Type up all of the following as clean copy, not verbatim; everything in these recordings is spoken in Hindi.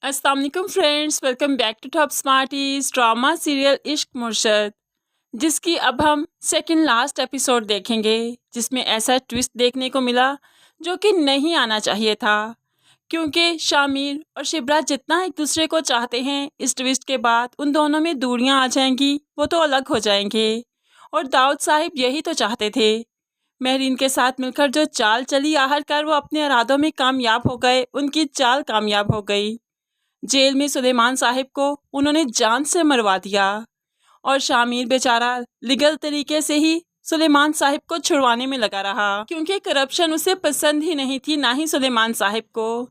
अस्सलाम वालेकुम friends, welcome back to top smarties drama serial Ishq Murshid, जिसकी अब हम सेकंड लास्ट एपिसोड देखेंगे, जिसमें ऐसा ट्विस्ट देखने को मिला जो कि नहीं आना चाहिए था। क्योंकि शामिर और शिब्रा जितना एक दूसरे को चाहते हैं, इस ट्विस्ट के बाद उन दोनों में दूरियां आ जाएंगी, वो तो अलग हो जाएंगे। और दाऊद साहिब यही तो चाहते थे। महरीन के साथ मिलकर जो चाल चली, आखिरकार वो अपने इरादों में कामयाब हो गए, उनकी चाल कामयाब हो गई। जेल में सुलेमान साहिब को उन्होंने जान से मरवा दिया और शामिर बेचारा लीगल तरीके से ही सुलेमान साहिब को छुड़वाने में लगा रहा, क्योंकि करप्शन उसे पसंद ही नहीं थी, ना ही सुलेमान साहिब को।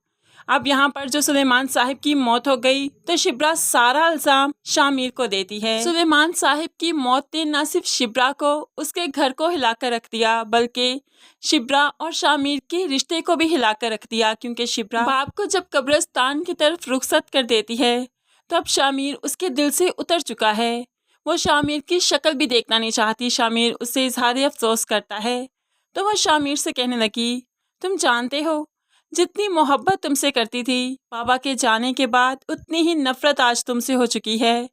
अब यहाँ पर जो सुलेमान साहिब की मौत हो गई तो शिब्रा सारा इल्जाम शामिर को देती है। सुलेमान साहिब की मौत ने न सिर्फ शिब्रा को, उसके घर को हिलाकर रख दिया, बल्कि शिब्रा और शामिर के रिश्ते को भी हिलाकर रख दिया। क्योंकि शिब्रा बाप को जब कब्रिस्तान की तरफ रुखसत कर देती है तो अब शामिर उसके दिल से उतर चुका है। वो शामिर की शक्ल भी देखना नहीं चाहती। शामिर उससे इजहार अफसोस करता है तो वह शामिर से कहने लगी, तुम जानते हो, जितनी मोहब्बत तुमसे करती थी बाबा के जाने के बाद, उतनी ही नफरत आज तुमसे हो चुकी है।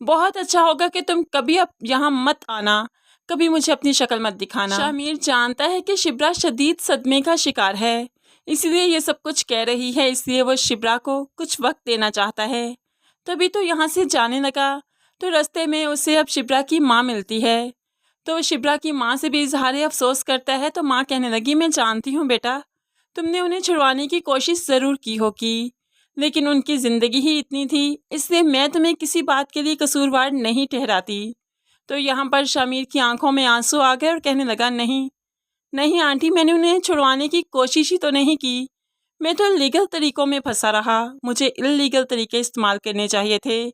बहुत अच्छा होगा कि तुम कभी अब यहाँ मत आना, कभी मुझे अपनी शक्ल मत दिखाना। शामिर जानता है कि शिब्रा शदीद सदमे का शिकार है, इसलिए ये सब कुछ कह रही है, इसलिए वो शिब्रा को कुछ वक्त देना चाहता है। तभी तो यहाँ से जाने लगा तो रास्ते में उसे अब शिब्रा की माँ मिलती है। तो शिब्रा की माँ से भी इजहार अफसोस करता है तो माँ कहने लगी, मैं जानती हूँ बेटा, तुमने उन्हें छुड़वाने की कोशिश ज़रूर की होगी, लेकिन उनकी ज़िंदगी ही इतनी थी, इसलिए मैं तुम्हें किसी बात के लिए कसूरवार नहीं ठहराती। तो यहाँ पर शामिर की आंखों में आंसू आ गए और कहने लगा, नहीं नहीं आंटी, मैंने उन्हें छुड़वाने की कोशिश ही तो नहीं की, मैं तो लीगल तरीक़ों में फंसा रहा। मुझे इल्लीगल तरीके इस्तेमाल करने चाहिए थे,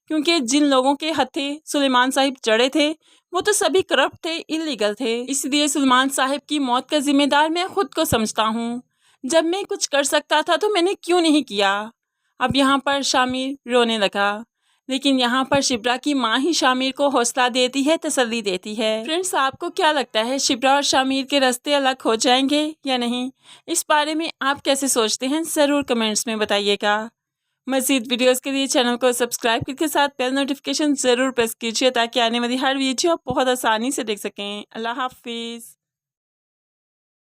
क्योंकि जिन लोगों के हथे सुलेमान साहिब जड़े थे वो तो सभी करप्ट थे, इल्लीगल थे। इसलिए सुलेमान साहिब की मौत का जिम्मेदार मैं खुद को समझता हूँ। जब मैं कुछ कर सकता था तो मैंने क्यों नहीं किया। अब यहाँ पर शामिर रोने लगा, लेकिन यहाँ पर शिब्रा की माँ ही शामिर को हौसला देती है, तसल्ली देती है। फ्रेंड्स, आपको क्या लगता है, शिब्रा और शामिर के रास्ते अलग हो जाएंगे या नहीं? इस बारे में आप कैसे सोचते हैं, ज़रूर कमेंट्स में बताइएगा। मज़ीद वीडियोस के लिए चैनल को सब्सक्राइब करके साथ बेल नोटिफिकेशन ज़रूर प्रेस कीजिए, ताकि आने वाली हर वीडियो आप बहुत आसानी से देख सकें। अल्लाह हाफिज़।